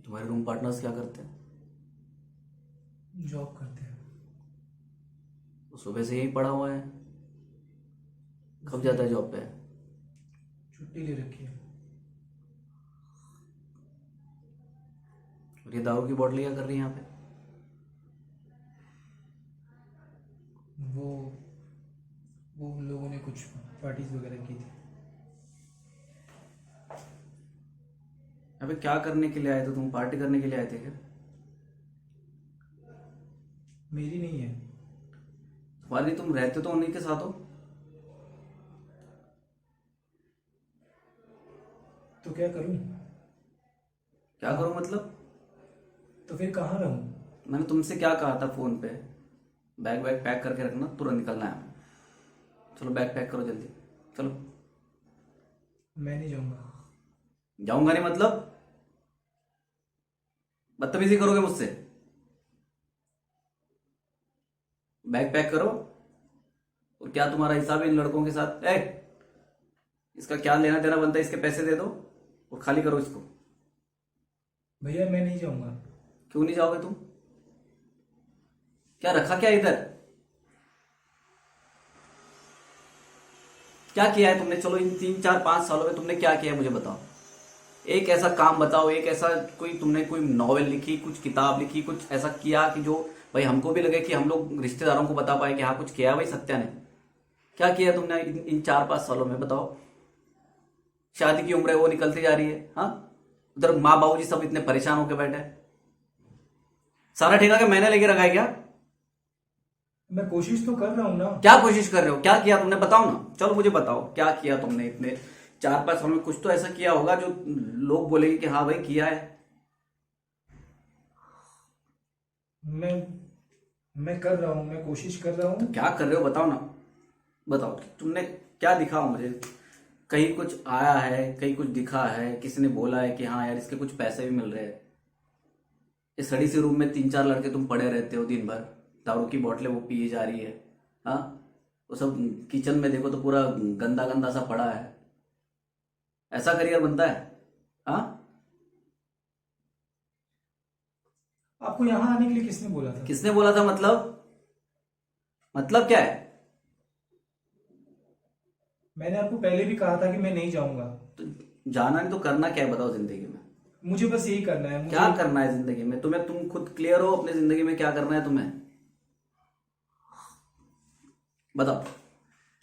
तुम्हारे room partners क्या करते हैं? जॉब करते हैं। वो सुबह से यही पड़ा हुआ है, कब जाता है जॉब पे? छुट्टी ले रखी है। और ये दारू की बोतल क्या कर रही है यहाँ पे? वो वो उन लोगों ने कुछ पार्टीज वगैरह की थी। अबे क्या करने के लिए आए थे तुम? पार्टी करने के लिए आए थे क्या? मेरी नहीं है। तुम्हारी, तुम रहते तो उन्हीं के साथ हो। तो क्या करूं? क्या करो मतलब? तो फिर कहाँ रहूं? मैंने तुमसे क्या कहा था फोन पे? बैग वैग पैक करके रखना, तुरंत निकलना है। चलो बैग पैक करो जल्दी, चलो। मैं नहीं जाऊंगा। जाऊंगा नहीं मतलब? बदतमीजी करोगे मुझसे? बैग पैक करो। और क्या तुम्हारा हिसाब है इन लड़कों के साथ? इसका क्या लेना देना बनता है? इसके पैसे दे दो और खाली करो इसको। भैया मैं नहीं जाऊंगा। क्यों नहीं जाओगे तुम? क्या रखा क्या इधर? क्या किया है तुमने? चलो इन 3 4 5 सालों में तुमने क्या किया है मुझे बताओ। एक ऐसा काम बताओ, एक ऐसा कोई तुमने कोई नॉवेल लिखी, कुछ किताब लिखी, कुछ ऐसा किया कि जो भाई हमको भी लगे कि हम लोग रिश्तेदारों को बता पाए कि हाँ कुछ किया है भाई सत्या ने। क्या किया तुमने इन 4 5 सालों में बताओ? शादी की उम्र है वो निकलती जा रही है, हाँ। उधर माँ बाबू जी सब इतने परेशान होकर बैठे हैं। सारा ठेका क्या मैंने लेके रखा है क्या? मैं कोशिश तो कर रहा हूँ ना। क्या कोशिश कर रहे हो? क्या किया तुमने बताओ ना, चलो मुझे बताओ क्या किया तुमने इतने 4 5 साल में? कुछ तो ऐसा किया होगा जो लोग बोलेंगे कि हाँ भाई किया है। मैं मैं कर रहा हूँ, मैं कोशिश कर रहा हूँ। क्या कर रहे हो बताओ ना, बताओ तुमने क्या दिखाओ मुझे। कहीं कुछ आया है, कहीं कुछ दिखा है, किसी ने बोला है कि हाँ यार इसके कुछ पैसे भी मिल रहे हैं? इस सड़ी सी रूम में 3 4 लड़के तुम पड़े रहते हो दिन भर, दारू की बोतलें वो पिए जा रही है, हाँ। वो सब किचन में देखो तो पूरा गंदा गंदा सा पड़ा है। ऐसा करियर बनता है? हाँ। आपको यहाँ आने के लिए किसने बोला था? किसने बोला था मतलब क्या है? मैंने आपको पहले भी कहा था कि मैं नहीं जाऊंगा। तो जाना नहीं तो करना क्या है बताओ जिंदगी में? मुझे बस यही करना है। क्या मुझे करना है जिंदगी में तुम्हें? तुम खुद क्लियर हो अपनी जिंदगी में क्या करना है तुम्हें? बताओ।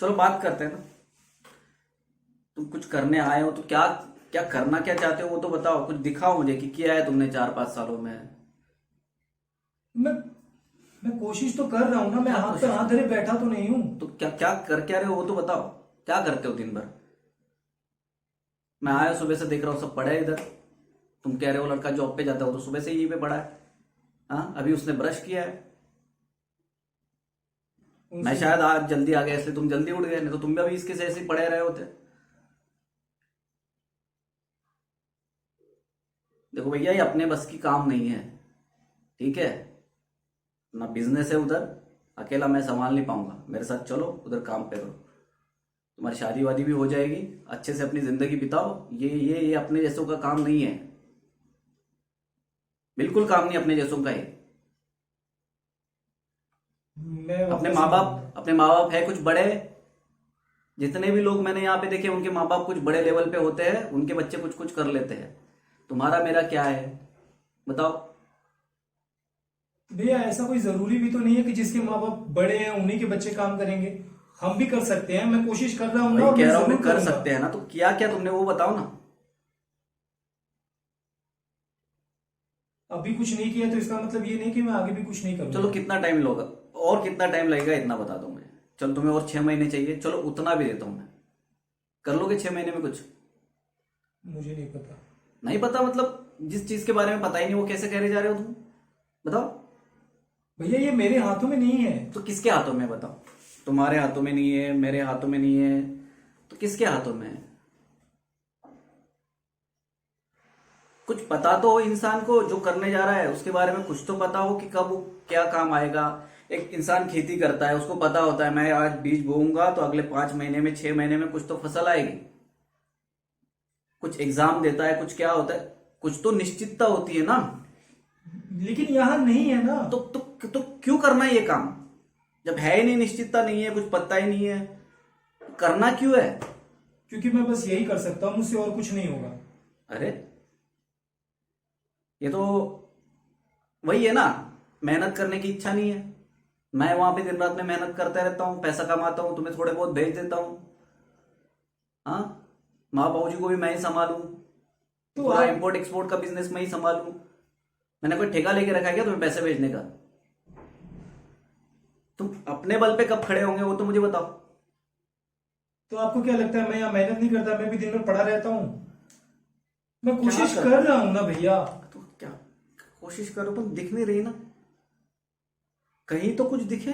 चलो बात करते हैं ना। तुम कुछ करने आए हो तो क्या क्या करना क्या चाहते हो वो तो बताओ। कुछ दिखाओ मुझे कि किया है तुमने 4 5 सालों में। मैं मैं कोशिश तो कर रहा हूँ ना। मैं क्या हाथ पे कोशिश? हाथ धरे बैठा तो नहीं हूँ। तो क्या क्या कर क्या रहे हो वो तो बताओ। क्या करते हो दिन भर? मैं आया सुबह से देख रहा हूँ सब पड़ा है इधर। तुम कह रहे हो लड़का जॉब पे जाता हो तो सुबह से यहीं पे पड़ा है, हाँ। अभी उसने ब्रश किया है। मैं उनसे शायद आज जल्दी आ गया इसलिए तुम जल्दी उठ गए, नहीं तो तुम भी अभी इसके से ऐसे ही पड़े रहे होते। देखो भैया ये अपने बस की काम नहीं है, ठीक है। ना बिजनेस है उधर, अकेला मैं संभाल नहीं पाऊंगा। मेरे साथ चलो उधर काम पे करो, तुम्हारी शादी वादी भी हो जाएगी, अच्छे से अपनी जिंदगी बिताओ। ये अपने जैसों का काम नहीं है, बिल्कुल काम नहीं अपने जैसों का ये। मैं अपने वापस माँ नहीं आऊंगा। बाप अपने माँ बाप है कुछ बड़े। जितने भी लोग मैंने यहाँ पे देखे उनके माँ बाप कुछ बड़े लेवल पे होते हैं, उनके बच्चे कुछ कुछ कर लेते हैं। तुम्हारा मेरा क्या है बताओ? भैया ऐसा कोई जरूरी भी तो नहीं है कि जिसके माँ बाप बड़े हैं उन्हीं के बच्चे काम करेंगे। हम भी कर सकते हैं। मैं कोशिश कर रहा हूँ ना वही और कह मैं रहा हूँ मैं, जरूर कर करूंगा। सकते हैं ना, तो किया क्या तुमने वो बताओ ना। अभी कुछ नहीं किया तो इसका मतलब ये नहीं कि मैं आगे भी कुछ नहीं चलो करूंगा। कितना टाइम लोगा और कितना टाइम लगेगा इतना बता दो मुझे। चलो तुम्हें और 6 महीने चाहिए, चलो उतना भी देता हूँ मैं। कर लोगे 6 महीने में कुछ? मुझे नहीं पता। नहीं पता मतलब? जिस चीज के बारे में पता ही नहीं वो कैसे कह रहे जा रहे हो तुम? बताओ। भैया ये मेरे हाथों में नहीं है। तो किसके हाथों में बताओ? तुम्हारे हाथों में नहीं है, मेरे हाथों में नहीं है, तो किसके हाथों में है? कुछ पता तो हो इंसान को जो करने जा रहा है, उसके बारे में कुछ तो पता हो कि कब वो क्या काम आएगा। एक इंसान खेती करता है, उसको पता होता है मैं आज बीज बोऊंगा तो अगले 5 महीने में 6 महीने में कुछ तो फसल आएगी। कुछ एग्जाम देता है, कुछ क्या होता है, कुछ तो निश्चितता होती है ना। लेकिन यहाँ नहीं है ना। तो क्यों करना है ये काम? जब है ही नहीं, निश्चितता नहीं है, कुछ पता ही नहीं है, करना क्यों है? क्योंकि मैं बस यही कर सकता हूँ, मुझसे और कुछ नहीं होगा। अरे ये तो वही है ना, मेहनत करने की इच्छा नहीं है। मैं वहां पे दिन रात में मेहनत करता रहता हूँ, पैसा कमाता हूँ, तुम्हें थोड़े बहुत भेज देता हूँ। हाँ, माँ बाबू जी को भी मैं ही संभालूं, तो पूरा आप इंपोर्ट एक्सपोर्ट का बिजनेस मैं ही संभालूं। मैंने कोई ठेका लेके रखा है क्या तुम्हें पैसे भेजने का? तुम अपने बल पे कब खड़े होंगे वो तो मुझे बताओ। तो आपको क्या लगता है मैं यहाँ मेहनत नहीं करता? मैं भी दिन भर पड़ा रहता हूँ। मैं क्या कोशिश कर कर रहा हूँ ना भैया। तो क्या कोशिश करो, तुम दिख नहीं रही ना, कहीं तो कुछ दिखे।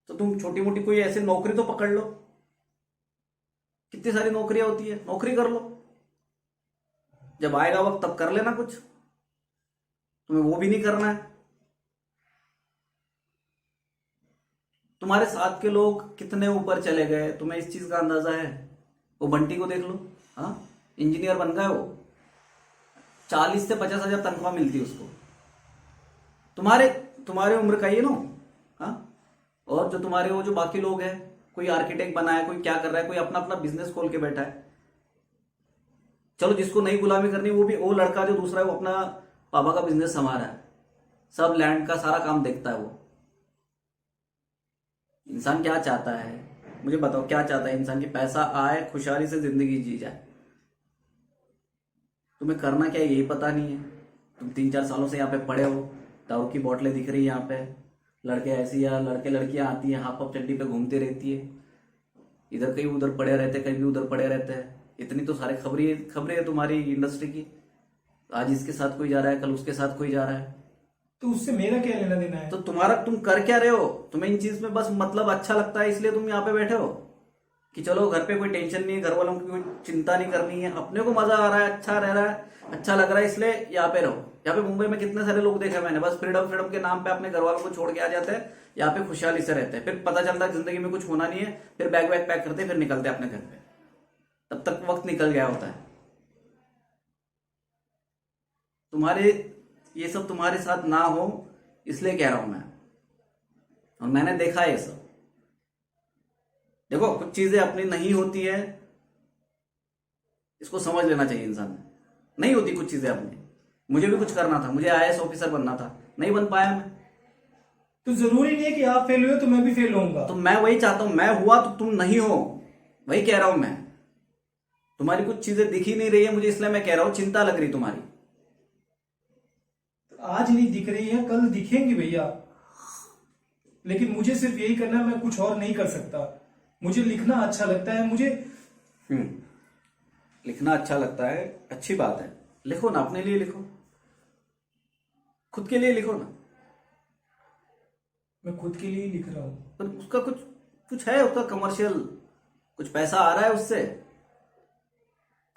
तो तुम छोटी मोटी कोई ऐसी नौकरी तो पकड़ लो, कितनी सारी नौकरियां होती है, नौकरी कर लो। जब आएगा वक्त तब कर लेना कुछ, तुम्हें वो भी नहीं करना है। तुम्हारे साथ के लोग कितने ऊपर चले गए तुम्हें इस चीज का अंदाजा है? वो बंटी को देख लो, हाँ, इंजीनियर बन गया वो, 40 से 50 हजार तनख्वाह मिलती है उसको। तुम्हारे तुम्हारे उम्र का ही है ना, हाँ। और जो तुम्हारे वो जो बाकी लोग हैं, कोई आर्किटेक्ट बना है, कोई क्या कर रहा है, कोई अपना अपना बिजनेस खोल के बैठा है। चलो जिसको नहीं गुलामी करनी, वो भी, वो लड़का जो दूसरा है वो अपना पापा का बिजनेस संभाल रहा है, सब लैंड का सारा काम देखता है वो। इंसान क्या चाहता है मुझे बताओ, क्या चाहता है इंसान? की पैसा आए, खुशहाली से जिंदगी जी जाए। तुम्हें करना क्या है यही पता नहीं है। तुम 3-4 सालों से यहाँ पे पड़े हो, दारू की बोतलें दिख रही है यहाँ पे, लड़के ऐसी या लड़के लड़कियां आती हैं हाफ हाफ चड्डी पे घूमती रहती है, इधर कहीं उधर पड़े रहते हैं, कहीं भी उधर पड़े रहते हैं। इतनी तो सारे खबरें खबरें है तुम्हारी इंडस्ट्री की, आज इसके साथ कोई जा रहा है, कल उसके साथ कोई जा रहा है। तो उससे मेरा क्या लेना देना है? तो तुम कर क्या रहे हो? तुम्हें इन चीज में बस मतलब अच्छा लगता है, इसलिए तुम यहाँ पे बैठे हो कि चलो घर पे कोई टेंशन नहीं है, घर वालों की कोई चिंता नहीं करनी है, अपने को मजा आ रहा है, अच्छा रह रहा है, अच्छा लग रहा है, इसलिए यहाँ पे रहो। यहाँ पे मुंबई में कितने सारे लोग देखे मैंने, बस फ्रीडम फ्रीडम के नाम पे अपने घर वालों को छोड़ के आ जाते हैं, यहाँ पे खुशहाली से रहते हैं, फिर पता चलता है जिंदगी में कुछ होना नहीं है, फिर बैग वैग पैक करते हैं, फिर निकलते हैं अपने घर पे। तब तक वक्त निकल गया होता है। तुम्हारे ये सब तुम्हारे साथ ना हो इसलिए कह रहा हूं मैं, और मैंने देखा है ये सब। देखो कुछ चीजें अपनी नहीं होती है, इसको समझ लेना चाहिए इंसान ने। नहीं होती कुछ चीजें अपनी। मुझे भी कुछ करना था, मुझे आईएएस ऑफिसर बनना था, नहीं बन पाया मैं। तो जरूरी नहीं है कि आप फेल हुए तो मैं भी फेल होऊंगा। तो मैं वही चाहता हूं, मैं हुआ तो तुम नहीं हो, वही कह रहा हूं मैं। तुम्हारी कुछ चीजें दिख ही नहीं रही है मुझे, इसलिए मैं कह रहा हूं, चिंता लग रही तुम्हारी। आज नहीं दिख रही है, कल दिखेंगी भैया। लेकिन मुझे सिर्फ यही करना है, मैं कुछ और नहीं कर सकता। मुझे लिखना अच्छा लगता है, मुझे हम्म, लिखना अच्छा लगता है, अच्छी बात है, लिखो ना, अपने लिए लिखो, खुद के लिए लिखो ना। मैं खुद के लिए ही लिख रहा हूं। पर उसका कुछ कुछ है, उसका कमर्शियल कुछ पैसा आ रहा है उससे,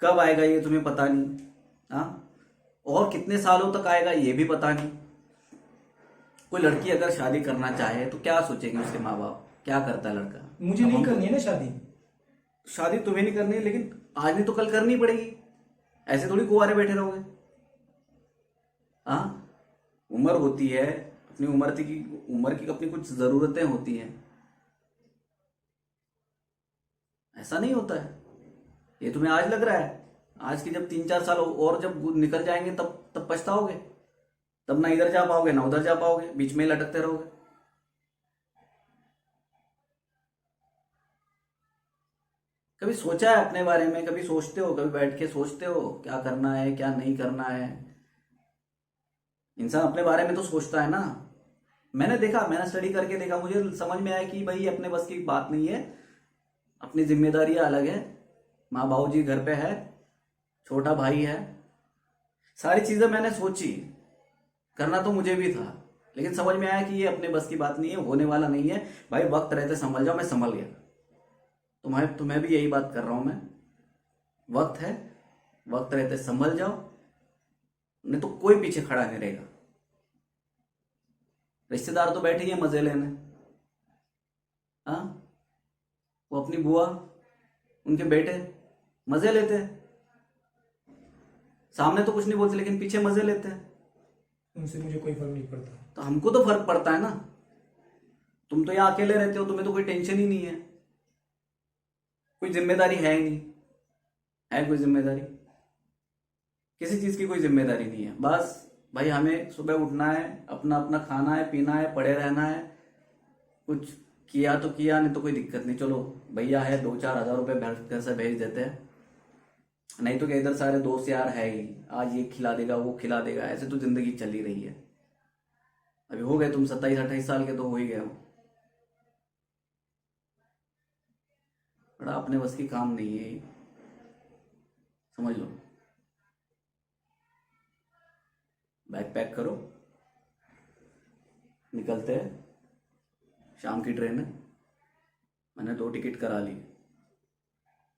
कब आएगा ये तुम्हें पता नहीं, हाँ, और कितने सालों तक आएगा ये भी पता नहीं। कोई लड़की अगर शादी करना चाहे तो क्या सोचेंगे उसके माँ बाप, क्या करता है लड़का? मुझे अब नहीं हम करनी है ना शादी। शादी तुम्हें नहीं करनी है, लेकिन आज नहीं तो कल करनी पड़ेगी, ऐसे थोड़ी कुंवारे बैठे रहोगे। हाँ, उम्र होती है, अपनी उम्र की अपनी कुछ जरूरतें होती हैं, ऐसा नहीं होता है। ये तुम्हें आज लग रहा है, आज की जब 3-4 साल और जब निकल जाएंगे तब पछताओगे, तब ना इधर जा पाओगे ना उधर जा पाओगे, बीच में ही लटकते रहोगे। कभी सोचा है अपने बारे में? कभी सोचते हो, कभी बैठ के सोचते हो क्या करना है क्या नहीं करना है? इंसान अपने बारे में तो सोचता है ना। मैंने देखा, मैंने स्टडी करके देखा, मुझे समझ में आया कि भाई अपने बस की बात नहीं है, अपनी जिम्मेदारियां अलग है, माँ बाबू जी घर पे है, छोटा भाई है, सारी चीजें मैंने सोची, करना तो मुझे भी था, लेकिन समझ में आया कि ये अपने बस की बात नहीं है, होने वाला नहीं है। भाई वक्त रहते संभल जाओ, मैं संभल गया। तुम्हें भी यही बात कर रहा हूं मैं, वक्त है, वक्त रहते संभल जाओ, नहीं तो कोई पीछे खड़ा नहीं रहेगा। रिश्तेदार तो बैठे ही हैं मजे लेने, हाँ, वो अपनी बुआ, उनके बेटे मजे लेते हैं, सामने तो कुछ नहीं बोलते लेकिन पीछे मजे लेते हैं। उनसे मुझे कोई फर्क नहीं पड़ता। तो हमको तो फर्क पड़ता है ना। तुम तो यहाँ अकेले रहते हो, तुम्हें तो कोई टेंशन ही नहीं है, कोई जिम्मेदारी है ही नहीं। है कोई जिम्मेदारी? किसी चीज की कोई जिम्मेदारी नहीं है। बस भाई हमें सुबह उठना है, अपना अपना खाना है, पीना है, पड़े रहना है। कुछ किया तो किया, नहीं तो कोई दिक्कत नहीं, चलो भैया है 2-4 हज़ार रुपये घर से भेज देते हैं। नहीं तो क्या, इधर सारे दोस्त यार है ही, आज ये खिला देगा वो खिला देगा, ऐसे तो जिंदगी चल ही रही है। अभी हो गए तुम 27-28 साल के, तो हो ही गए हो। बड़ा अपने बस की काम नहीं है ये, समझ लो। बैग पैक करो, निकलते हैं। शाम की ट्रेन है, मैंने 2 टिकट करा ली।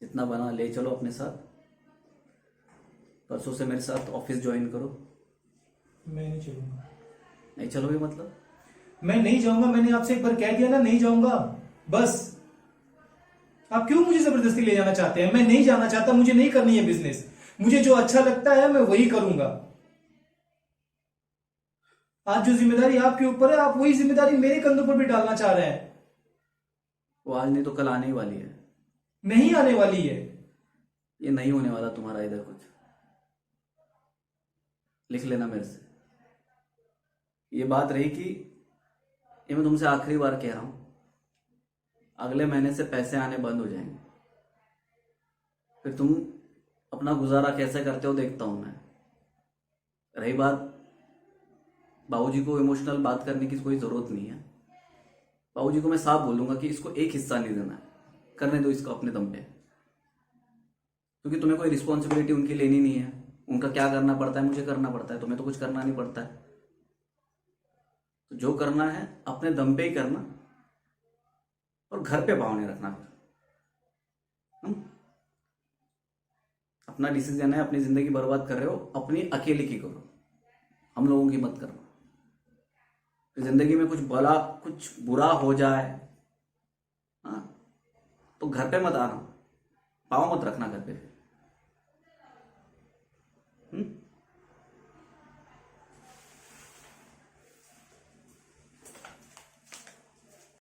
जितना बना ले चलो अपने साथ। परसों से मेरे साथ ऑफिस ज्वाइन करो। मैं नहीं चलूंगा। नहीं चलोगे मतलब? मैं नहीं जाऊंगा, मैंने आपसे एक बार कह दिया ना, नहीं जाऊंगा बस। आप क्यों मुझे जबरदस्ती ले जाना चाहते हैं? मैं नहीं जाना चाहता, मुझे नहीं करनी है बिजनेस। मुझे जो अच्छा लगता है मैं वही करूंगा। आज जो जिम्मेदारी आपके ऊपर है, आप वही जिम्मेदारी मेरे कंधों पर भी डालना चाह रहे हैं। वो आज नहीं तो कल आने ही वाली है। नहीं आने वाली है। ये नहीं होने वाला तुम्हारा इधर कुछ। लिख लेना मेरे से। ये बात रही कि ये मैं तुमसे आखिरी बार कह रहा हूं, अगले महीने से पैसे आने बंद हो जाएंगे। फिर तुम अपना गुजारा कैसे करते हो देखता हूं मैं। रही बात, बाबूजी को इमोशनल बात करने की कोई जरूरत नहीं है। बाबूजी को मैं साफ बोलूंगा कि इसको एक हिस्सा नहीं देना है, करने दो इसको अपने दम पे। क्योंकि तुम्हें कोई रिस्पॉन्सिबिलिटी उनकी लेनी नहीं है। उनका क्या करना पड़ता है मुझे करना पड़ता है, तुम्हें तो कुछ करना नहीं पड़ता है। तो जो करना है अपने दम पे ही करना, और घर पे भाव नहीं रखना। अपना डिसीजन है, अपनी जिंदगी बर्बाद कर रहे हो, अपनी अकेले की करो, हम लोगों की मत करना। तो जिंदगी में कुछ भला कुछ बुरा हो जाए, हाँ, तो घर पे मत आना, पाँव मत रखना घर पे।